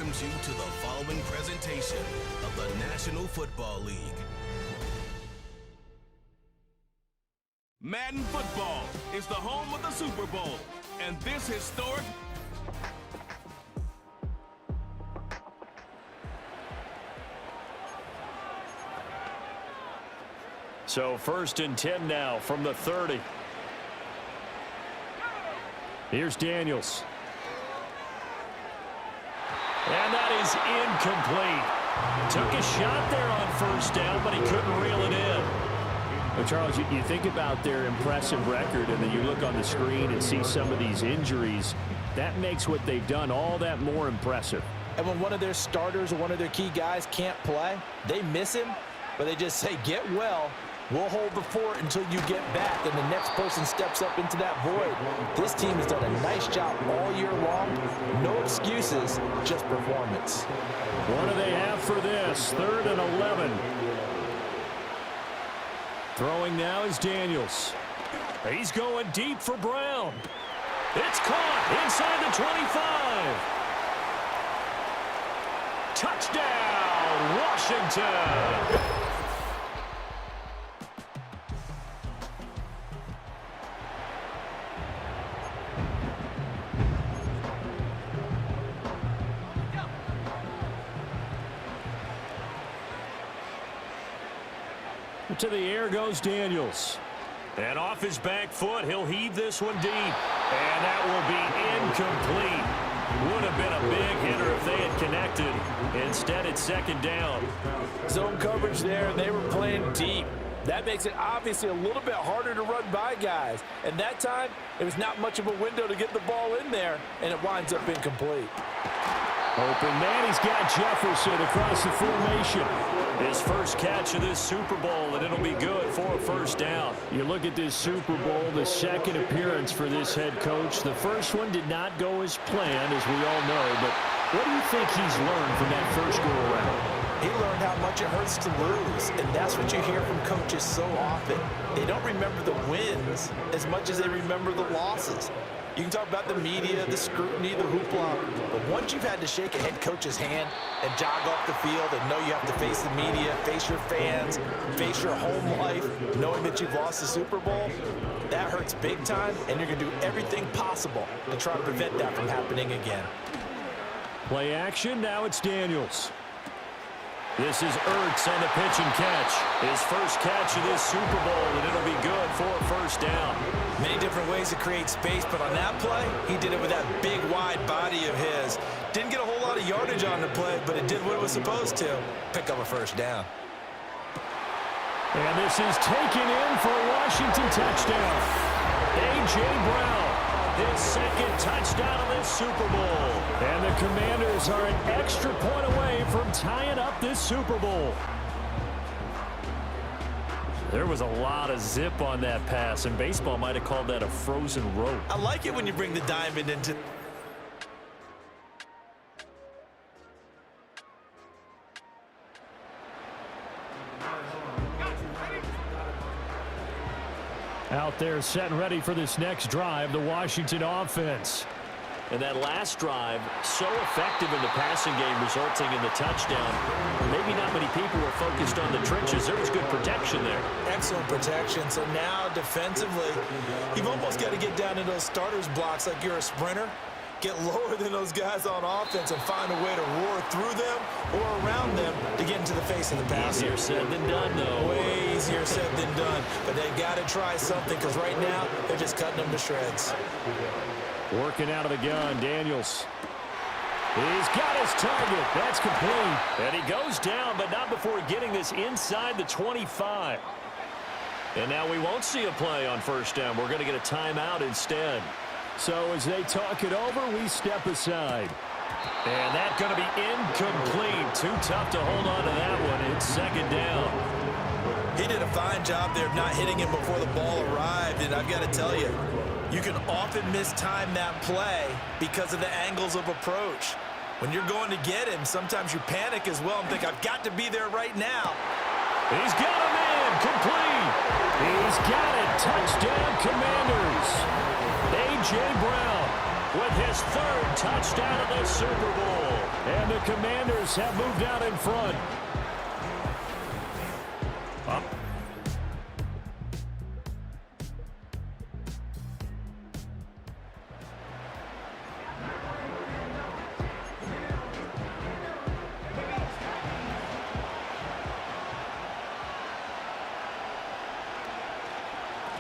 welcomes you to the following presentation of the National Football League. Madden Football is the home of the Super Bowl, and this historic So 1st and 10 now from the 30. Here's Daniels. And that is incomplete. Took a shot there on 1st down, but he couldn't reel it in. Well, Charles, you think about their impressive record, and then you look on the screen and see some of these injuries. That makes what they've done all that more impressive. And when one of their starters or one of their key guys can't play, they miss him, but they just say, get well. We'll hold the fort until you get back, and the next person steps up into that void. This team has done a nice job all year long. No excuses, just performance. What do they have for this? 3rd and 11. Throwing now is Daniels. He's going deep for Brown. It's caught inside the 25. Touchdown, Washington. To the air goes Daniels. And off his back foot, he'll heave this one deep. And that will be incomplete. Would have been a big hitter if they had connected. Instead, it's 2nd down. Zone coverage there, and they were playing deep. That makes it obviously a little bit harder to run by guys. And that time, it was not much of a window to get the ball in there, and it winds up incomplete. Open man, he's got Jefferson across the formation. His first catch of this Super Bowl, and it'll be good for a 1st down. You look at this Super Bowl, the 2nd appearance for this head coach. The first one did not go as planned, as we all know, but what do you think he's learned from that first go-around? He learned how much it hurts to lose, and that's what you hear from coaches so often. They don't remember the wins as much as they remember the losses. You can talk about the media, the scrutiny, the hoopla, but once you've had to shake a head coach's hand and jog off the field and know you have to face the media, face your fans, face your home life, knowing that you've lost the Super Bowl, that hurts big time, and you're going to do everything possible to try to prevent that from happening again. Play action, now it's Daniels. This is Ertz on the pitch and catch. His first catch of this Super Bowl, and it'll be good for a 1st down. Many different ways to create space, but on that play, he did it with that big, wide body of his. Didn't get a whole lot of yardage on the play, but it did what it was supposed to. Pick up a 1st down. And this is taken in for a Washington touchdown. A.J. Brown, his 2nd touchdown of this Super Bowl. And the Commanders are an extra point away from tying up this Super Bowl. There was a lot of zip on that pass, and baseball might have called that a frozen rope. I like it when you bring the diamond into... Out there set and ready for this next drive, the Washington offense. And that last drive, so effective in the passing game, resulting in the touchdown. Maybe not many people were focused on the trenches. There was good protection there. Excellent protection. So now, defensively, you've almost got to get down in those starters blocks like you're a sprinter. Get lower than those guys on offense and find a way to roar through them or around them to get into the face of the passer. Easier said than done, though. Way easier said than done. But they've got to try something, because right now, they're just cutting them to shreds. Working out of the gun, Daniels. He's got his target. That's complete. And he goes down, but not before getting this inside the 25. And now we won't see a play on 1st down. We're going to get a timeout instead. So as they talk it over, we step aside. And that's going to be incomplete. Too tough to hold on to that one. It's 2nd down. He did a fine job there of not hitting him before the ball arrived. And I've got to tell you, you can often mistime that play because of the angles of approach. When you're going to get him, sometimes you panic as well and think, I've got to be there right now. He's got him in. Complete. He's got it. Touchdown, Commanders. A.J. Brown with his 3rd touchdown of the Super Bowl. And the Commanders have moved out in front. Up.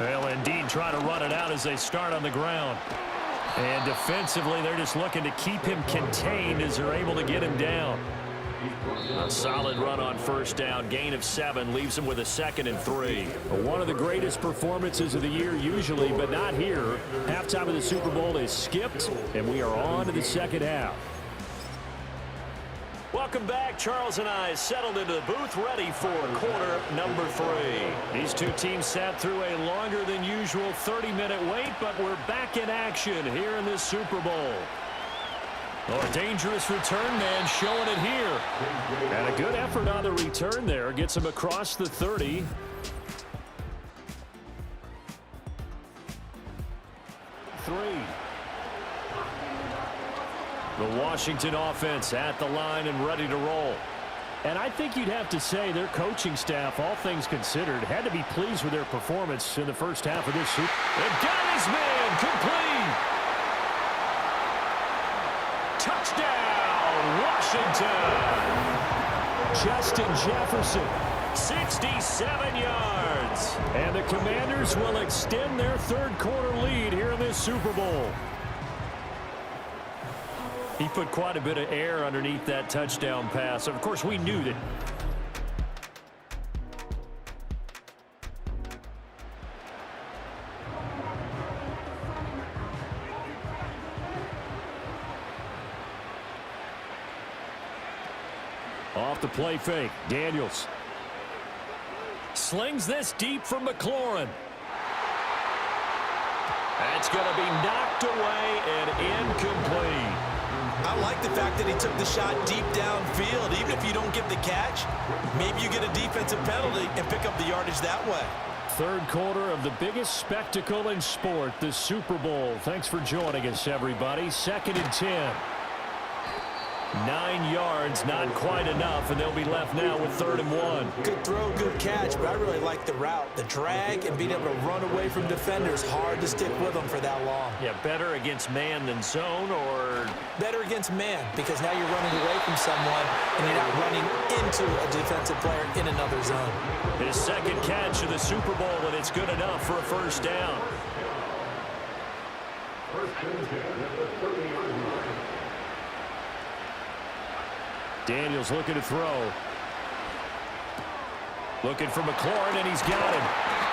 Well, indeed, try to run it out as they start on the ground. And defensively, they're just looking to keep him contained as they're able to get him down. A solid run on first down. Gain of 7 leaves him with a 2nd and 3. One of the greatest performances of the year usually, but not here. Halftime of the Super Bowl is skipped, and we are on to the second half. Welcome back. Charles and I settled into the booth ready for quarter number 3. These two teams sat through a longer than usual 30-minute wait, but we're back in action here in this Super Bowl. Oh, a dangerous return man showing it here. And a good effort on the return there. Gets him across the 30. The Washington offense at the line and ready to roll. And I think you'd have to say their coaching staff, all things considered, had to be pleased with their performance in the first half of this Super Bowl. And got his man complete. Touchdown, Washington. Justin Jefferson, 67 yards. And the Commanders will extend their third quarter lead here in this Super Bowl. He put quite a bit of air underneath that touchdown pass. Of course, we knew that. Off the play fake, Daniels. Slings this deep from McLaurin. That's going to be knocked away and incomplete. I like the fact that he took the shot deep downfield. Even if you don't get the catch, maybe you get a defensive penalty and pick up the yardage that way. Third quarter of the biggest spectacle in sport, the Super Bowl. Thanks for joining us, everybody. 2nd and 10. 9 yards, not quite enough, and they'll be left now with 3rd and 1. Good throw, good catch, but I really like the route. The drag and being able to run away from defenders. Hard to stick with them for that long. Yeah, better against man than zone, or? Better against man, because now you're running away from someone and you're not running into a defensive player in another zone. His 2nd catch of the Super Bowl, and it's good enough for a first down. Daniels looking to throw. Looking for McLaurin, and he's got him.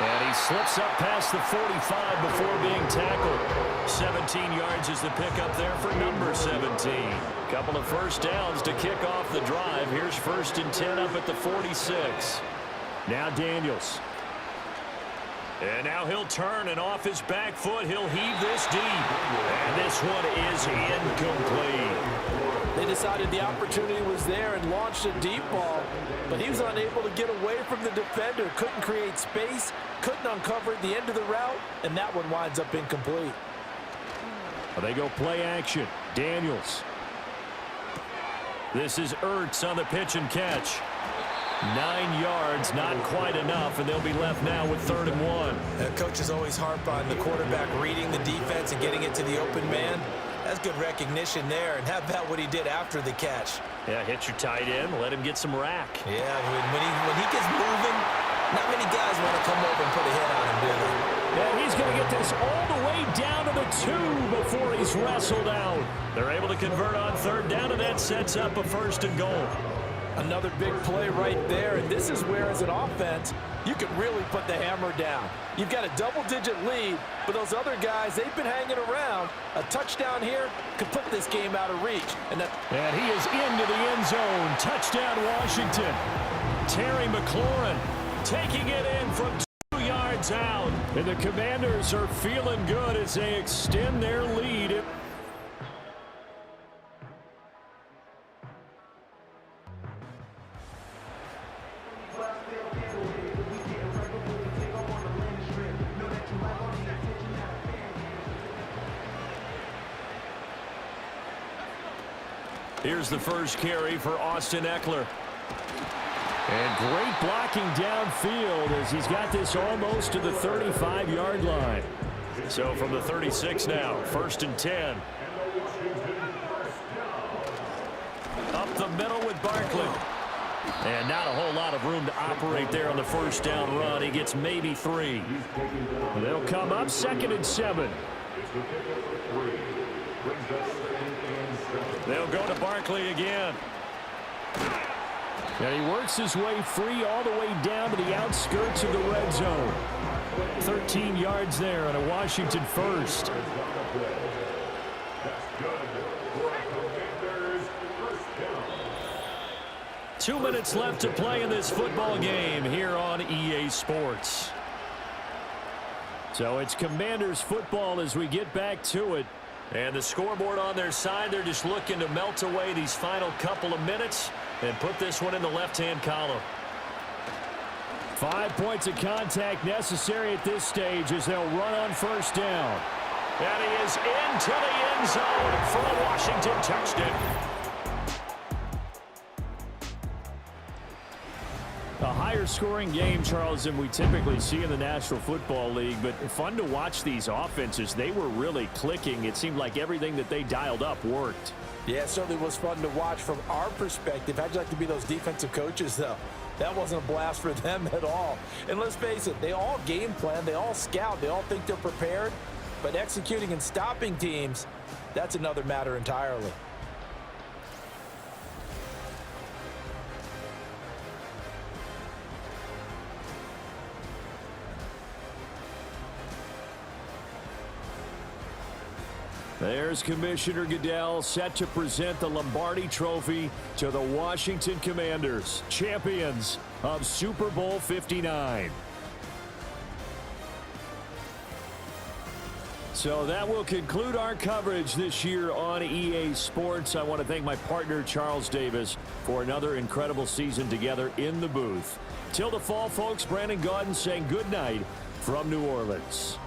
And he slips up past the 45 before being tackled. 17 yards is the pickup there for number 17. Couple of first downs to kick off the drive. Here's 1st and 10 up at the 46. Now Daniels. And now he'll turn, and off his back foot, he'll heave this deep. And this one is incomplete. They decided the opportunity was there and launched a deep ball, but he was unable to get away from the defender, couldn't create space, couldn't uncover the end of the route, and that one winds up incomplete. Well, they go play action. Daniels. This is Ertz on the pitch and catch. 9 yards, not quite enough, and they'll be left now with 3rd and 1. Coaches always harp on the quarterback reading the defense and getting it to the open man. That's good recognition there, and how about what he did after the catch? Yeah, hit your tight end, let him get some rack. Yeah, when he gets moving, not many guys want to come over and put a hit on him, do they? And he's going to get this all the way down to the 2 before he's wrestled out. They're able to convert on 3rd down, and that sets up a 1st and goal. Another big play right there, and this is where, as an offense, you can really put the hammer down. You've got a double-digit lead, but those other guys, they've been hanging around. A touchdown here could put this game out of reach. And he is into the end zone. Touchdown, Washington. Terry McLaurin taking it in from 2 yards out. And the Commanders are feeling good as they extend their lead. Here's the first carry for Austin Eckler. And great blocking downfield as he's got this almost to the 35-yard line. So from the 36 now, 1st and 10. Up the middle with Barkley. And not a whole lot of room to operate there on the first down run. He gets maybe 3. They'll come up 2nd and 7. They'll go to Barkley again. And he works his way free all the way down to the outskirts of the red zone. 13 yards there on a Washington first. Two minutes left to play in this football game here on EA Sports. So it's Commanders football as we get back to it. And the scoreboard on their side, they're just looking to melt away these final couple of minutes and put this one in the left-hand column. 5 points of contact necessary at this stage as they'll run on first down. And he is into the end zone for a Washington touchdown. A higher scoring game, Charles, than we typically see in the National Football League, but fun to watch these offenses. They were really clicking. It seemed like everything that they dialed up worked. Yeah, it certainly was fun to watch from our perspective. How'd you like to be those defensive coaches, though? That wasn't a blast for them at all. And let's face it, they all game plan, they all scout, they all think they're prepared, but executing and stopping teams, that's another matter entirely. There's Commissioner Goodell set to present the Lombardi Trophy to the Washington Commanders, champions of Super Bowl 59. So that will conclude our coverage this year on EA Sports. I want to thank my partner, Charles Davis, for another incredible season together in the booth. Till the fall, folks, Brandon Gaudin saying good night from New Orleans.